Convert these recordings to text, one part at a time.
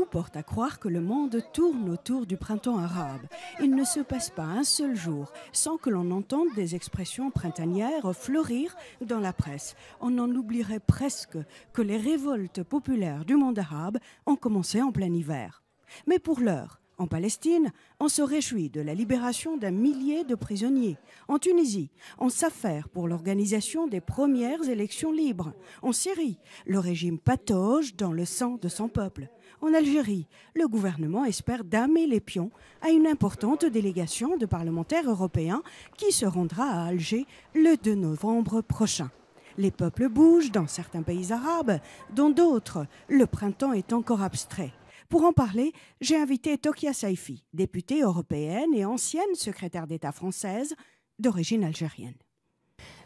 porte à croire que le monde tourne autour du printemps arabe. Il ne se passe pas un seul jour sans que l'on entende des expressions printanières fleurir dans la presse. On en oublierait presque que les révoltes populaires du monde arabe ont commencé en plein hiver. Mais pour l'heure, en Palestine, on se réjouit de la libération d'un millier de prisonniers. En Tunisie, on s'affaire pour l'organisation des premières élections libres. En Syrie, le régime patauge dans le sang de son peuple. En Algérie, le gouvernement espère damer les pions à une importante délégation de parlementaires européens qui se rendra à Alger le 2 novembre prochain. Les peuples bougent dans certains pays arabes, dans d'autres, le printemps est encore abstrait. Pour en parler, j'ai invité Tokia Saifi, députée européenne et ancienne secrétaire d'État française d'origine algérienne.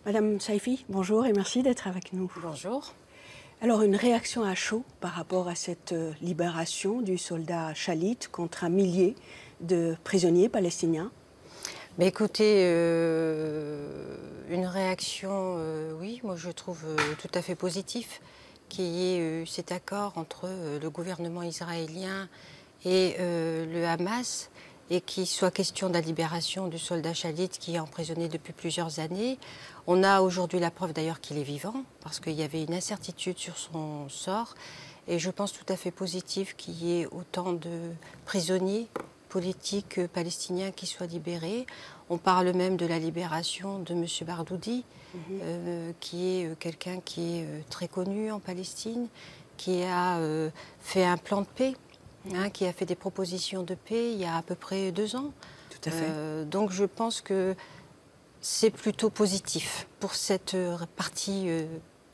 Madame Saifi, bonjour et merci d'être avec nous. Bonjour. Alors, une réaction à chaud par rapport à cette libération du soldat Khalid contre un millier de prisonniers palestiniens? Mais écoutez, une réaction, oui, moi je trouve tout à fait positif qu'il y ait cet accord entre le gouvernement israélien et le Hamas et qu'il soit question de la libération du soldat Khalid qui est emprisonné depuis plusieurs années. On a aujourd'hui la preuve d'ailleurs qu'il est vivant parce qu'il y avait une incertitude sur son sort et je pense tout à fait positif qu'il y ait autant de prisonniers politiques palestiniens qui soient libérés. On parle même de la libération de M. Bardoudi, qui est quelqu'un qui est très connu en Palestine, qui a fait un plan de paix, qui a fait des propositions de paix il y a à peu près 2 ans. Tout à fait. Donc je pense que c'est plutôt positif pour cette partie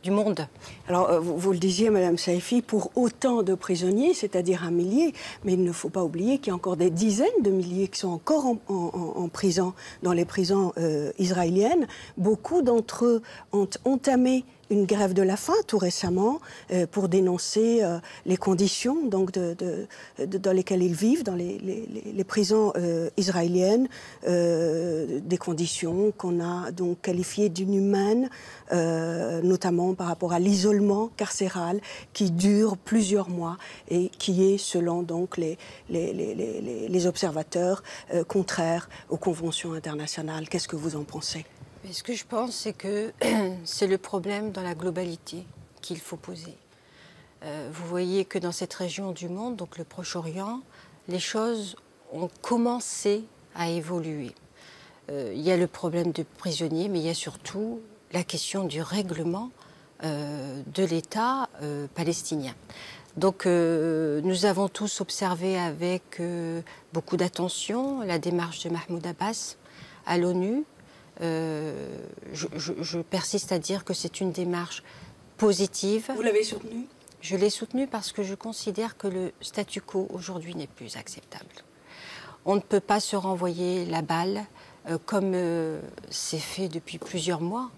du monde. Alors, vous le disiez, Madame Saifi, pour autant de prisonniers, c'est-à-dire un millier, mais il ne faut pas oublier qu'il y a encore des dizaines de milliers qui sont encore en prison, dans les prisons israéliennes. Beaucoup d'entre eux ont entamé une grève de la faim tout récemment pour dénoncer les conditions donc, dans lesquelles ils vivent dans les prisons israéliennes, des conditions qu'on a donc qualifiées d'inhumaines, notamment par rapport à l'isolement carcéral qui dure plusieurs mois et qui est, selon donc les observateurs, contraire aux conventions internationales. Qu'est-ce que vous en pensez ? Mais ce que je pense, c'est que c'est le problème dans la globalité qu'il faut poser. Vous voyez que dans cette région du monde, donc le Proche-Orient, les choses ont commencé à évoluer. Il y a le problème de prisonniers, mais il y a surtout la question du règlement de l'État palestinien. Donc nous avons tous observé avec beaucoup d'attention la démarche de Mahmoud Abbas à l'ONU. Je persiste à dire que c'est une démarche positive. Vous l'avez soutenue ? Je l'ai soutenue parce que je considère que le statu quo aujourd'hui n'est plus acceptable. On ne peut pas se renvoyer la balle comme c'est fait depuis plusieurs mois.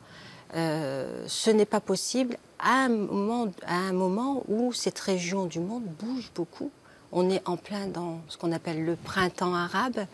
Ce n'est pas possible à un moment où cette région du monde bouge beaucoup. On est en plein dans ce qu'on appelle le printemps arabe,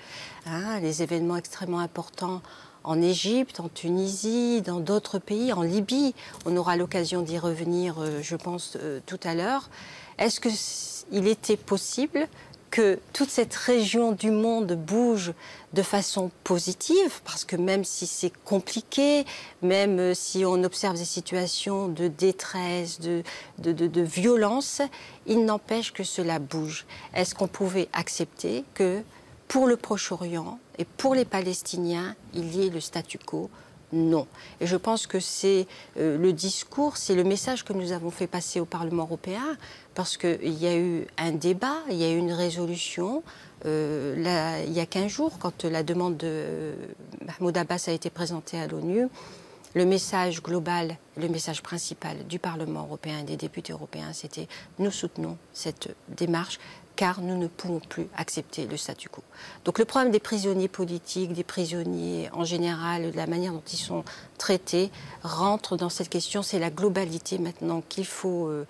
les événements extrêmement importants en Égypte, en Tunisie, dans d'autres pays, en Libye. On aura l'occasion d'y revenir, je pense, tout à l'heure. Est-ce qu'il était possible que toute cette région du monde bouge de façon positive, parce que même si c'est compliqué, même si on observe des situations de détresse, de violence, il n'empêche que cela bouge. Est-ce qu'on pouvait accepter que pour le Proche-Orient et pour les Palestiniens, il y ait le statu quo? Non. Et je pense que c'est le discours, c'est le message que nous avons fait passer au Parlement européen, parce qu'il y a eu un débat, il y a eu une résolution, il y a 15 jours, quand la demande de Mahmoud Abbas a été présentée à l'ONU, le message global, le message principal du Parlement européen et des députés européens, c'était « nous soutenons cette démarche » car nous ne pouvons plus accepter le statu quo. Donc le problème des prisonniers politiques, des prisonniers en général, de la manière dont ils sont traités, rentre dans cette question. C'est la globalité maintenant qu'il faut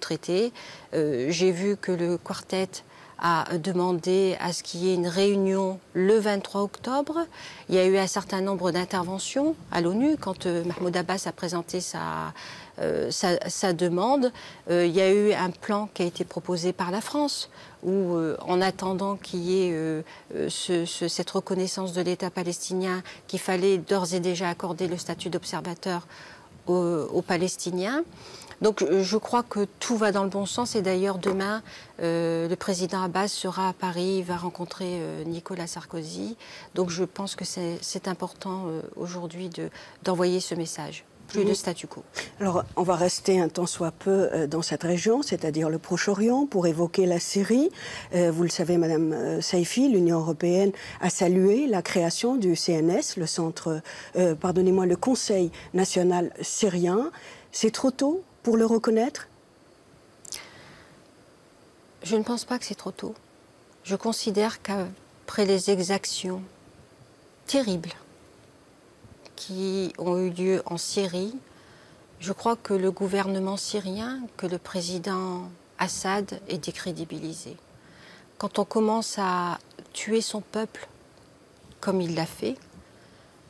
traiter. J'ai vu que le quartet a demandé à ce qu'il y ait une réunion le 23 octobre. Il y a eu un certain nombre d'interventions à l'ONU quand Mahmoud Abbas a présenté sa demande. Il y a eu un plan qui a été proposé par la France où, en attendant qu'il y ait cette reconnaissance de l'État palestinien, qu'il fallait d'ores et déjà accorder le statut d'observateur aux Palestiniens. Donc je crois que tout va dans le bon sens et d'ailleurs demain le président Abbas sera à Paris, il va rencontrer Nicolas Sarkozy. Donc je pense que c'est important aujourd'hui d'envoyer ce message. Plus de statu quo. Alors, on va rester un tant soit peu dans cette région, c'est-à-dire le Proche-Orient, pour évoquer la Syrie. Vous le savez, Madame Saïfi, l'Union européenne a salué la création du CNS, le Conseil national syrien. C'est trop tôt pour le reconnaître? Je ne pense pas que c'est trop tôt. Je considère qu'après les exactions terribles qui ont eu lieu en Syrie, je crois que le gouvernement syrien, que le président Assad est décrédibilisé. Quand on commence à tuer son peuple, comme il l'a fait,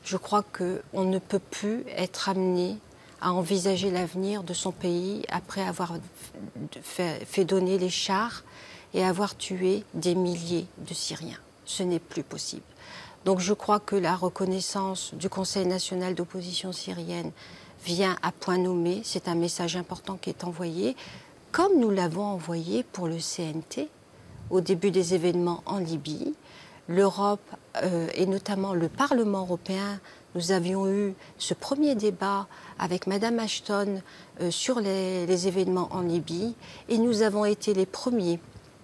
je crois qu'on ne peut plus être amené à envisager l'avenir de son pays après avoir fait donner les chars et avoir tué des milliers de Syriens. Ce n'est plus possible. Donc je crois que la reconnaissance du Conseil national d'opposition syrienne vient à point nommé. C'est un message important qui est envoyé, comme nous l'avons envoyé pour le CNT au début des événements en Libye. L'Europe et notamment le Parlement européen, nous avions eu ce premier débat avec Madame Ashton sur les événements en Libye et nous avons été les premiers.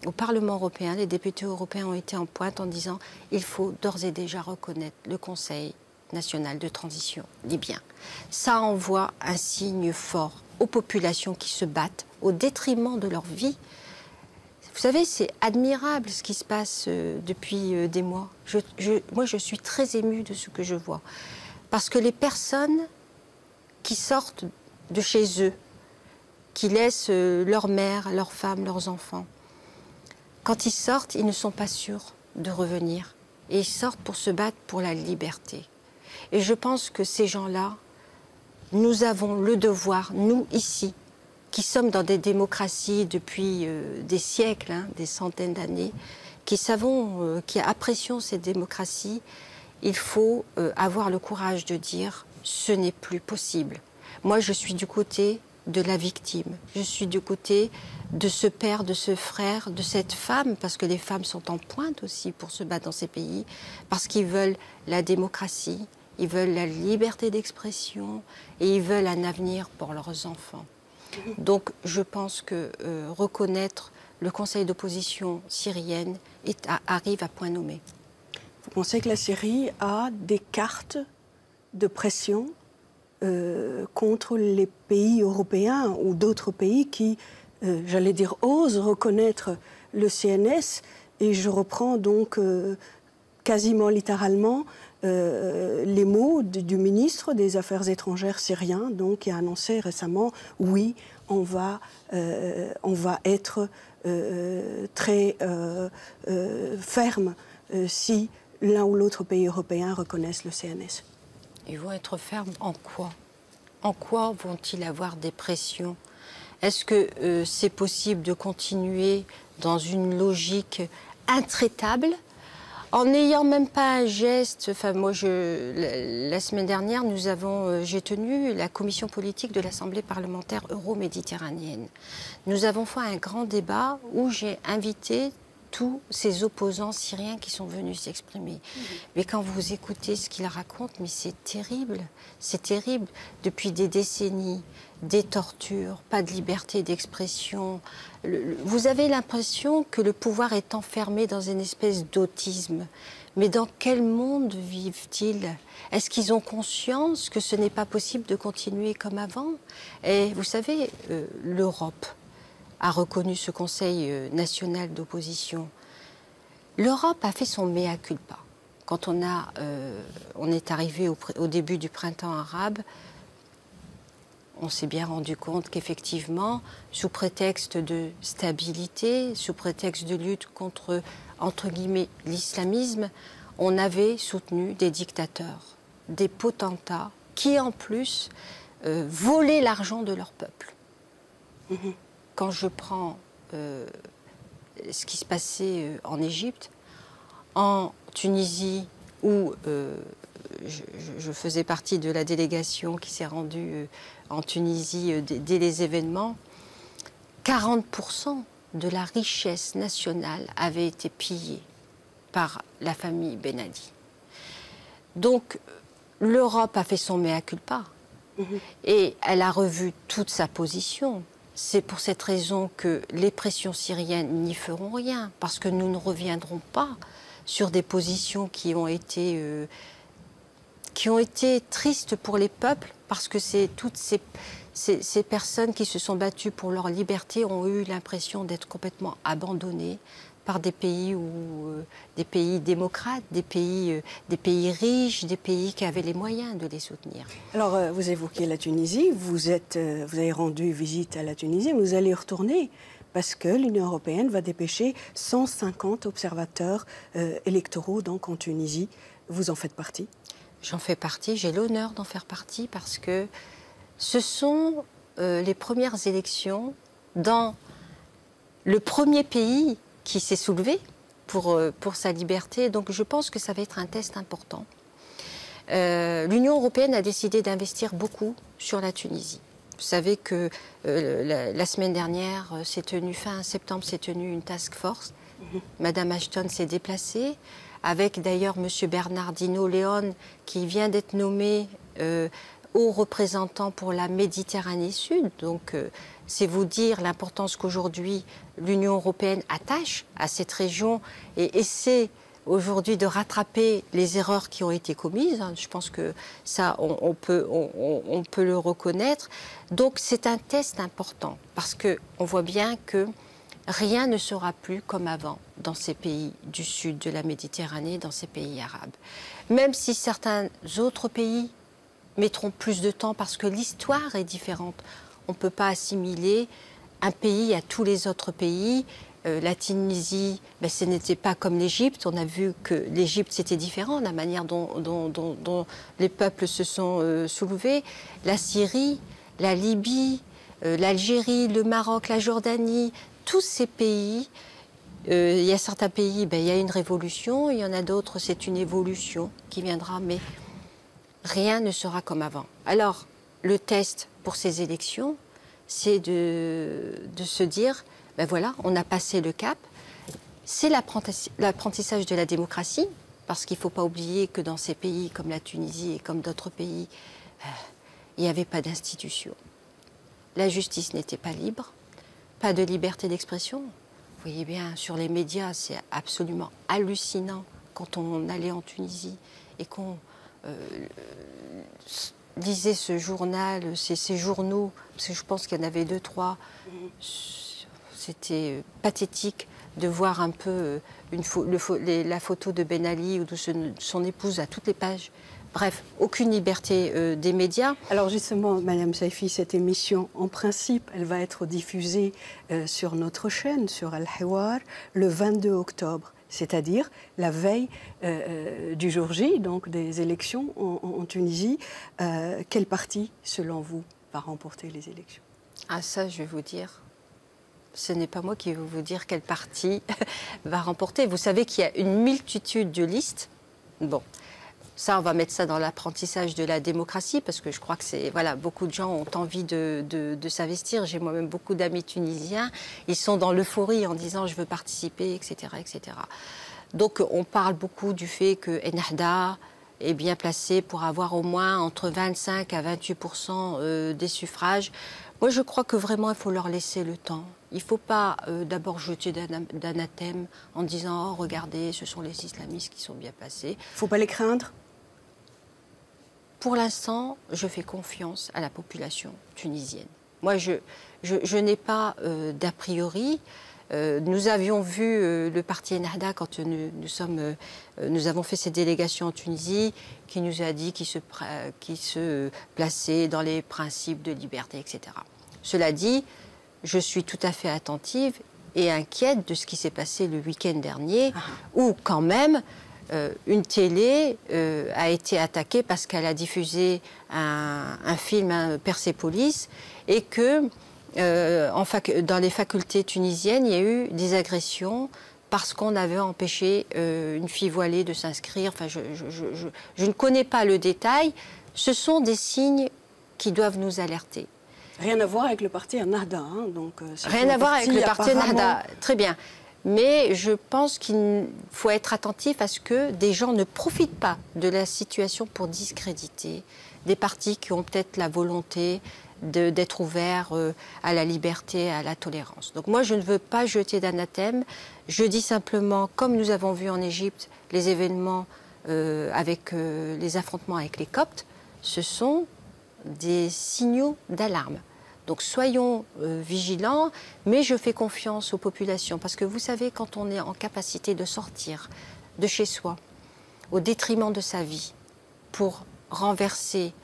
Au Parlement européen, les députés européens ont été en pointe en disant qu'il faut d'ores et déjà reconnaître le Conseil national de transition libyen. Ça envoie un signe fort aux populations qui se battent au détriment de leur vie. Vous savez, c'est admirable ce qui se passe depuis des mois. Moi, je suis très émue de ce que je vois. Parce que les personnes qui sortent de chez eux, qui laissent leur mère, leurs femmes, leurs enfants, quand ils sortent, ils ne sont pas sûrs de revenir. Et ils sortent pour se battre pour la liberté. Et je pense que ces gens-là, nous avons le devoir, nous ici, qui sommes dans des démocraties depuis des siècles, des centaines d'années, qui apprécions ces démocraties, il faut avoir le courage de dire « ce n'est plus possible ». Moi, je suis du côté de la victime. Je suis du côté de ce père, de ce frère, de cette femme, parce que les femmes sont en pointe aussi pour se battre dans ces pays, parce qu'ils veulent la démocratie, ils veulent la liberté d'expression et ils veulent un avenir pour leurs enfants. Donc je pense que reconnaître le Conseil d'opposition syrienne arrive à point nommé. Vous pensez que la Syrie a des cartes de pression contre les pays européens ou d'autres pays qui, j'allais dire, osent reconnaître le CNS? Et je reprends donc quasiment littéralement les mots du ministre des Affaires étrangères syrien, donc, qui a annoncé récemment « oui, on va être très ferme si l'un ou l'autre pays européen reconnaissent le CNS ». Ils vont être fermes en quoi? En quoi vont-ils avoir des pressions? Est-ce que c'est possible de continuer dans une logique intraitable en n'ayant même pas un geste? Enfin, moi, la semaine dernière, j'ai tenu la commission politique de l'Assemblée parlementaire euro-méditerranéenne. Nous avons fait un grand débat où j'ai invité tous ces opposants syriens qui sont venus s'exprimer. Mais quand vous écoutez ce qu'ils racontent, mais c'est terrible. C'est terrible. Depuis des décennies, des tortures, pas de liberté d'expression. Vous avez l'impression que le pouvoir est enfermé dans une espèce d'autisme. Mais dans quel monde vivent-ils? Est-ce qu'ils ont conscience que ce n'est pas possible de continuer comme avant? Et vous savez, l'Europe a reconnu ce Conseil national d'opposition. L'Europe a fait son mea culpa. Quand on est arrivé au début du printemps arabe, on s'est bien rendu compte qu'effectivement, sous prétexte de stabilité, sous prétexte de lutte contre, entre guillemets, l'islamisme, on avait soutenu des dictateurs, des potentats, qui en plus volaient l'argent de leur peuple. Quand je prends ce qui se passait en Égypte, en Tunisie, où je faisais partie de la délégation qui s'est rendue en Tunisie dès les événements, 40% de la richesse nationale avait été pillée par la famille Ben Ali. Donc l'Europe a fait son mea culpa et elle a revu toute sa position. C'est pour cette raison que les pressions syriennes n'y feront rien, parce que nous ne reviendrons pas sur des positions qui ont été tristes pour les peuples, parce que c'est toutes ces personnes qui se sont battues pour leur liberté ont eu l'impression d'être complètement abandonnées par des pays des pays démocrates, des pays riches, des pays qui avaient les moyens de les soutenir. Alors, vous évoquez la Tunisie, vous avez rendu visite à la Tunisie, mais vous allez y retourner parce que l'Union européenne va dépêcher 150 observateurs électoraux donc en Tunisie. Vous en faites partie? J'en fais partie, j'ai l'honneur d'en faire partie parce que ce sont les premières élections dans le premier pays qui s'est soulevé pour sa liberté. Donc je pense que ça va être un test important. L'Union européenne a décidé d'investir beaucoup sur la Tunisie. Vous savez que la semaine dernière, fin septembre, s'est tenue une task force. Madame Ashton s'est déplacée, avec d'ailleurs M. Bernardino Leon, qui vient d'être nommé haut représentant pour la Méditerranée Sud. Donc c'est vous dire l'importance qu'aujourd'hui l'Union européenne attache à cette région et essaie aujourd'hui de rattraper les erreurs qui ont été commises. Je pense que ça, on peut le reconnaître. Donc c'est un test important parce qu'on voit bien que rien ne sera plus comme avant dans ces pays du sud de la Méditerranée, dans ces pays arabes. Même si certains autres pays mettront plus de temps parce que l'histoire est différente. On ne peut pas assimiler un pays à tous les autres pays. La Tunisie, ce n'était pas comme l'Égypte. On a vu que l'Égypte, c'était différent, la manière dont les peuples se sont soulevés. La Syrie, la Libye, l'Algérie, le Maroc, la Jordanie, tous ces pays, il y a certains pays, il y a une révolution, il y en a d'autres, c'est une évolution qui viendra, mais rien ne sera comme avant. Alors, le test pour ces élections, c'est de se dire, voilà, on a passé le cap. C'est l'apprentissage de la démocratie, parce qu'il ne faut pas oublier que dans ces pays comme la Tunisie et comme d'autres pays, il n'y avait pas d'institution. La justice n'était pas libre, pas de liberté d'expression. Vous voyez bien, sur les médias, c'est absolument hallucinant quand on allait en Tunisie et qu'on lisait ce journal, ces journaux, parce que je pense qu'il y en avait 2, 3. C'était pathétique de voir un peu la photo de Ben Ali ou de son épouse à toutes les pages. Bref, aucune liberté des médias. Alors justement, Madame Saifi, cette émission, en principe, elle va être diffusée sur notre chaîne, sur Al-Hiwar, le 22 octobre, c'est-à-dire la veille du jour J, donc des élections en Tunisie. Quel parti, selon vous, va remporter les élections? Ah ça, je vais vous dire, ce n'est pas moi qui vais vous dire quel parti va remporter. Vous savez qu'il y a une multitude de listes. Bon. Ça, on va mettre ça dans l'apprentissage de la démocratie, parce que je crois que beaucoup de gens ont envie de s'investir. J'ai moi-même beaucoup d'amis tunisiens. Ils sont dans l'euphorie en disant « je veux participer », etc., etc. Donc, on parle beaucoup du fait que Ennahda est bien placé pour avoir au moins entre 25 à 28% des suffrages. Moi, je crois que vraiment, il faut leur laisser le temps. Il ne faut pas d'abord jeter d'anathème en disant « oh, regardez, ce sont les islamistes qui sont bien placés ». Il ne faut pas les craindre? Pour l'instant, je fais confiance à la population tunisienne. Moi, je n'ai pas d'a priori. Nous avions vu le parti Ennahda quand nous avons fait cette délégation en Tunisie, qui nous a dit qu'il se plaçait dans les principes de liberté, etc. Cela dit, je suis tout à fait attentive et inquiète de ce qui s'est passé le week-end dernier, où quand même une télé a été attaquée parce qu'elle a diffusé un film, Persépolis, et que dans les facultés tunisiennes, il y a eu des agressions parce qu'on avait empêché une fille voilée de s'inscrire. Enfin, je ne connais pas le détail. Ce sont des signes qui doivent nous alerter. Rien à voir avec le parti Ennahda. Hein, donc, rien à voir avec le parti Ennahda, très bien. Mais je pense qu'il faut être attentif à ce que des gens ne profitent pas de la situation pour discréditer des partis qui ont peut-être la volonté d'être ouverts à la liberté, à la tolérance. Donc moi, je ne veux pas jeter d'anathème. Je dis simplement, comme nous avons vu en Égypte, les événements avec les affrontements avec les Coptes, ce sont des signaux d'alarme. Donc soyons vigilants, mais je fais confiance aux populations. Parce que vous savez, quand on est en capacité de sortir de chez soi, au détriment de sa vie, pour renverser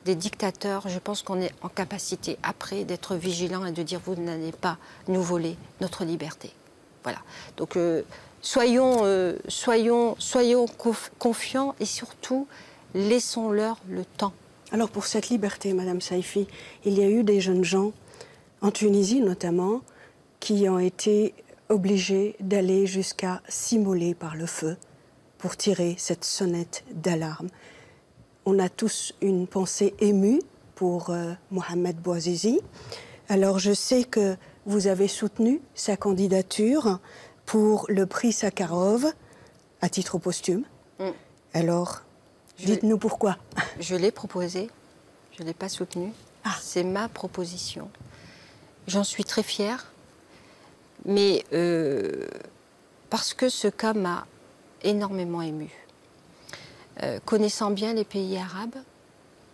des dictateurs, je pense qu'on est en capacité après d'être vigilant et de dire vous n'allez pas nous voler notre liberté. Voilà. Donc soyons confiants et surtout laissons-leur le temps. Alors pour cette liberté, Madame Saifi, il y a eu des jeunes gens, en Tunisie notamment, qui ont été obligés d'aller jusqu'à s'immoler par le feu pour tirer cette sonnette d'alarme. On a tous une pensée émue pour Mohamed Bouazizi. Alors je sais que vous avez soutenu sa candidature pour le prix Sakharov à titre posthume. Alors, dites-nous pourquoi. Je l'ai proposé, je ne l'ai pas soutenu. C'est ma proposition. J'en suis très fière, mais parce que ce cas m'a énormément émue. Connaissant bien les pays arabes.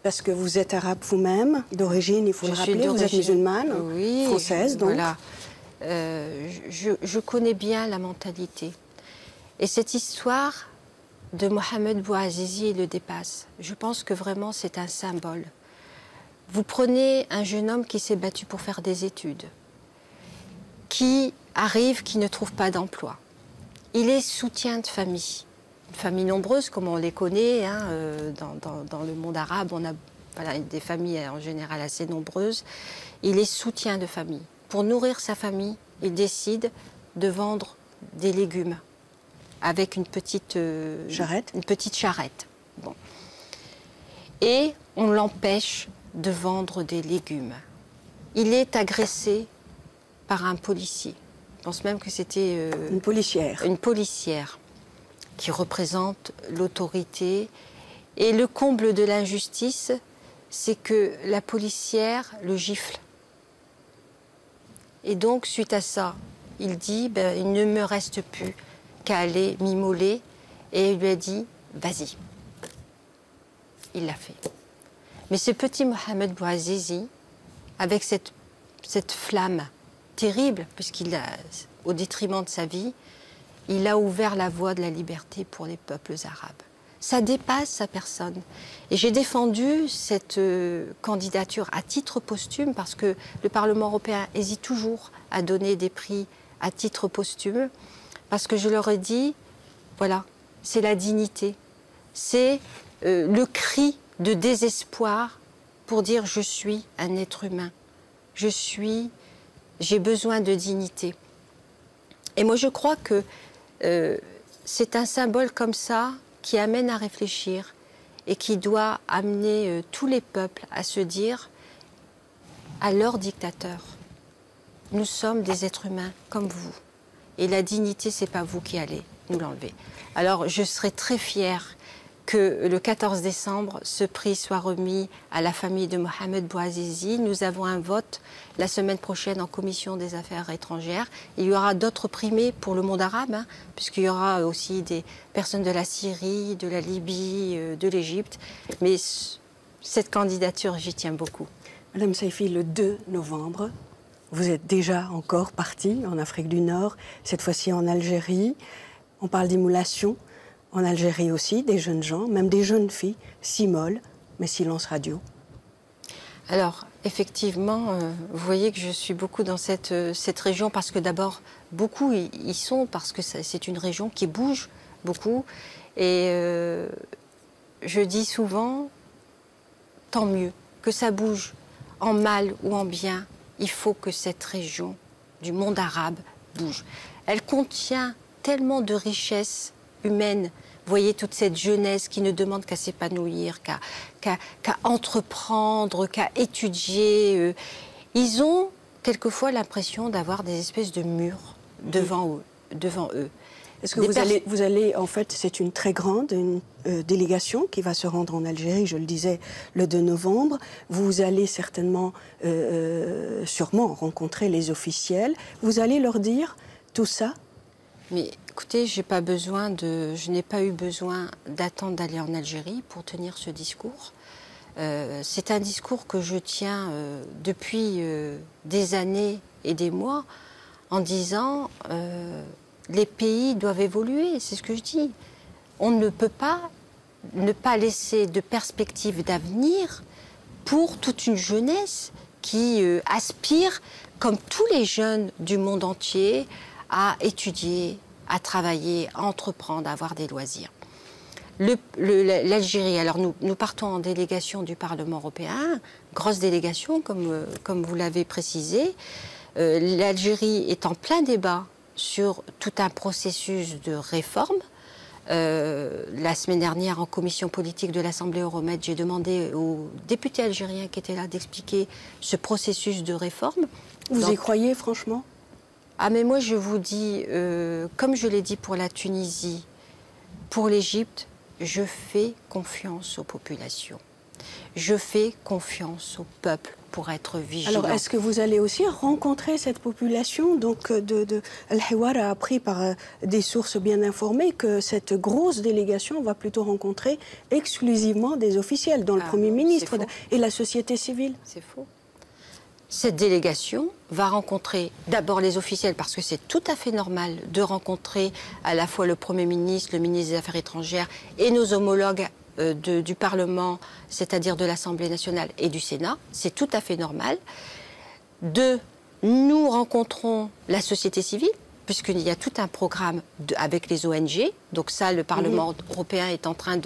Parce que vous êtes arabe vous-même, d'origine, il faut le rappeler, vous êtes musulmane, oui, française donc. Voilà. Je connais bien la mentalité. Et cette histoire de Mohamed Bouazizi le dépasse. Je pense que vraiment c'est un symbole. Vous prenez un jeune homme qui s'est battu pour faire des études, qui arrive, qui ne trouve pas d'emploi. Il est soutien de famille. Une famille nombreuse, comme on les connaît, hein, dans le monde arabe, on a des familles en général assez nombreuses. Il est soutien de famille. Pour nourrir sa famille, il décide de vendre des légumes avec une petite charrette. Bon. Et on l'empêche de vendre des légumes. Il est agressé par un policier. Je pense même que c'était une policière. Une policière qui représente l'autorité. Et le comble de l'injustice, c'est que la policière le gifle. Et donc, suite à ça, il dit, il ne me reste plus qu'à aller m'immoler. Et il lui a dit, vas-y. Il l'a fait. Mais ce petit Mohamed Bouazizi, avec cette flamme terrible, puisqu'il a, au détriment de sa vie, il a ouvert la voie de la liberté pour les peuples arabes. Ça dépasse sa personne. Et j'ai défendu cette candidature à titre posthume parce que le Parlement européen hésite toujours à donner des prix à titre posthume, parce que je leur ai dit, voilà, c'est la dignité, c'est le cri de désespoir pour dire je suis un être humain, j'ai besoin de dignité. Et moi je crois que c'est un symbole comme ça qui amène à réfléchir et qui doit amener tous les peuples à se dire à leur dictateur, nous sommes des êtres humains comme vous. Et la dignité, c'est pas vous qui allez nous l'enlever. Alors, je serais très fière que le 14 décembre, ce prix soit remis à la famille de Mohamed Bouazizi. Nous avons un vote la semaine prochaine en commission des affaires étrangères. Il y aura d'autres primés pour le monde arabe, hein, puisqu'il y aura aussi des personnes de la Syrie, de la Libye, de l'Égypte. Mais cette candidature, j'y tiens beaucoup. Madame Saifi, le 2 novembre, Vous êtes déjà encore parti en Afrique du Nord, cette fois-ci en Algérie. On parle d'émulation. En Algérie aussi, des jeunes gens, même des jeunes filles, s'immolent, mais silence radio. Alors, effectivement, vous voyez que je suis beaucoup dans cette région parce que d'abord, beaucoup y sont parce que c'est une région qui bouge beaucoup. Et je dis souvent, tant mieux, que ça bouge en mal ou en bien, il faut que cette région du monde arabe bouge. Elle contient tellement de richesses humaines. Vous voyez toute cette jeunesse qui ne demande qu'à s'épanouir, qu'à entreprendre, qu'à étudier. Ils ont quelquefois l'impression d'avoir des espèces de murs devant eux. Est-ce que vous allez, en fait, c'est une très grande délégation qui va se rendre en Algérie, je le disais, le 2 novembre. Vous allez certainement, sûrement rencontrer les officiels. Vous allez leur dire tout ça? Mais écoutez, je n'ai pas eu besoin d'attendre d'aller en Algérie pour tenir ce discours. C'est un discours que je tiens depuis des années et des mois en disant les pays doivent évoluer, c'est ce que je dis. On ne peut pas ne pas laisser de perspective d'avenir pour toute une jeunesse qui aspire, comme tous les jeunes du monde entier, à étudier, à travailler, à entreprendre, à avoir des loisirs. L'Algérie, alors nous partons en délégation du Parlement européen, grosse délégation comme vous l'avez précisé. L'Algérie est en plein débat sur tout un processus de réforme. La semaine dernière, en commission politique de l'Assemblée Euromed, j'ai demandé aux députés algériens qui étaient là d'expliquer ce processus de réforme. Vous y croyez, franchement? Ah, mais moi, je vous dis, comme je l'ai dit pour la Tunisie, pour l'Égypte, je fais confiance aux populations. Je fais confiance au peuple pour être vigilant. Alors, est-ce que vous allez aussi rencontrer cette population? Donc, Al-Hiwar a appris par des sources bien informées que cette grosse délégation va plutôt rencontrer exclusivement des officiels, dont le Premier ministre et la société civile. C'est faux. Cette délégation va rencontrer d'abord les officiels, parce que c'est tout à fait normal de rencontrer à la fois le Premier ministre, le ministre des Affaires étrangères et nos homologues du Parlement, c'est-à-dire de l'Assemblée nationale et du Sénat. C'est tout à fait normal. Nous rencontrons la société civile, puisqu'il y a tout un programme avec les ONG. Donc ça, le Parlement européen est en train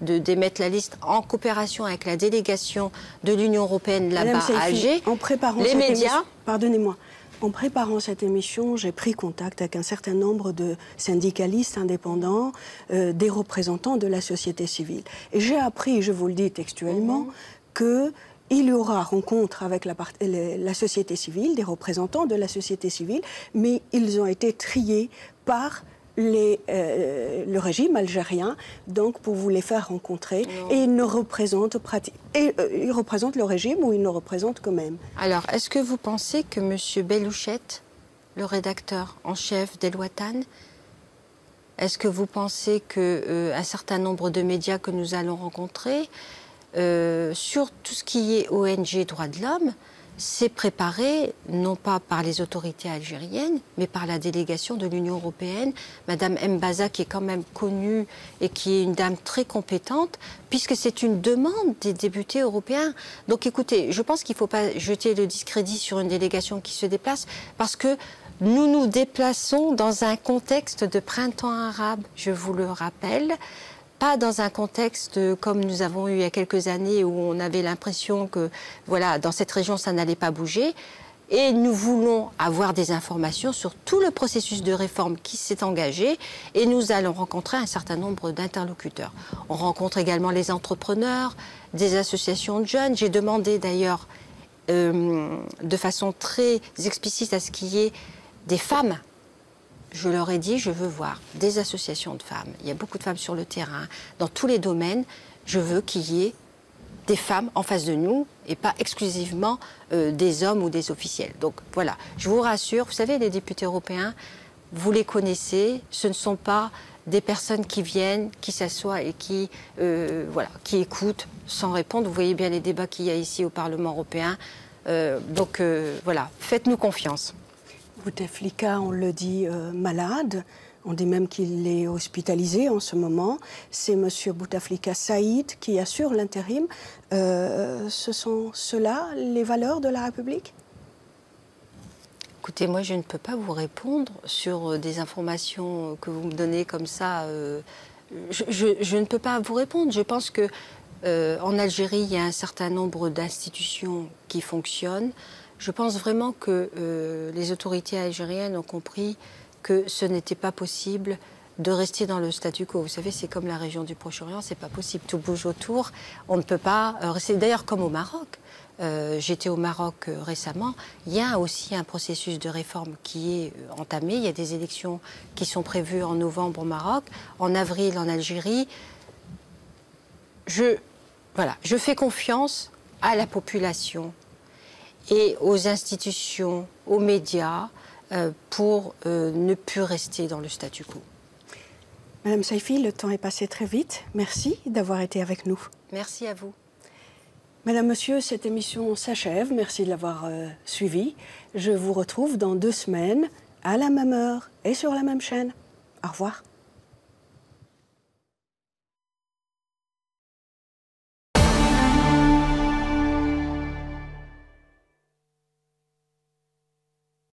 d'émettre la liste en coopération avec la délégation de l'Union européenne là-bas à Alger. En préparant les médias. Pardonnez-moi. En préparant cette émission, j'ai pris contact avec un certain nombre de syndicalistes indépendants, des représentants de la société civile. Et j'ai appris, je vous le dis textuellement, qu'il y aura rencontre avec la société civile, des représentants de la société civile, mais ils ont été triés par le régime algérien, donc pour vous les faire rencontrer, et ils ne représentent ils représentent le régime ou ils ne représentent quand même. Alors, est-ce que vous pensez que M. Bellouchette, le rédacteur en chef d'El Watan, est-ce que vous pensez qu'un certain nombre de médias que nous allons rencontrer, sur tout ce qui est ONG droits de l'homme, c'est préparé non pas par les autorités algériennes, mais par la délégation de l'Union européenne, Madame Mbaza, qui est quand même connue et qui est une dame très compétente, puisque c'est une demande des députés européens. Donc écoutez, je pense qu'il ne faut pas jeter le discrédit sur une délégation qui se déplace, parce que nous nous déplaçons dans un contexte de printemps arabe, je vous le rappelle. Pas dans un contexte comme nous avons eu il y a quelques années où on avait l'impression que, voilà, dans cette région, ça n'allait pas bouger. Et nous voulons avoir des informations sur tout le processus de réforme qui s'est engagé et nous allons rencontrer un certain nombre d'interlocuteurs. On rencontre également les entrepreneurs, des associations de jeunes. J'ai demandé d'ailleurs de façon très explicite à ce qu'il y ait des femmes. Je leur ai dit, je veux voir des associations de femmes. Il y a beaucoup de femmes sur le terrain, dans tous les domaines. Je veux qu'il y ait des femmes en face de nous et pas exclusivement des hommes ou des officiels. Donc voilà, je vous rassure, vous savez, les députés européens, vous les connaissez, ce ne sont pas des personnes qui viennent, qui s'assoient et qui écoutent sans répondre. Vous voyez bien les débats qu'il y a ici au Parlement européen. Voilà, faites-nous confiance. Bouteflika, on le dit, malade. On dit même qu'il est hospitalisé en ce moment. C'est M. Bouteflika Saïd qui assure l'intérim. Ce sont ceux-là les valeurs de la République? Écoutez, moi je ne peux pas vous répondre sur des informations que vous me donnez comme ça. Je ne peux pas vous répondre. Je pense que en Algérie, il y a un certain nombre d'institutions qui fonctionnent. Je pense vraiment que les autorités algériennes ont compris que ce n'était pas possible de rester dans le statu quo. Vous savez, c'est comme la région du Proche-Orient, c'est pas possible. Tout bouge autour. On ne peut pas rester. D'ailleurs, comme au Maroc. J'étais au Maroc récemment. Il y a aussi un processus de réforme qui est entamé. Il y a des élections qui sont prévues en novembre au Maroc, en avril en Algérie. Je fais confiance à la population et aux institutions, aux médias, pour ne plus rester dans le statu quo. Madame Saïfi, le temps est passé très vite. Merci d'avoir été avec nous. Merci à vous. Madame, Monsieur, cette émission s'achève. Merci de l'avoir suivie. Je vous retrouve dans 2 semaines, à la même heure et sur la même chaîne. Au revoir.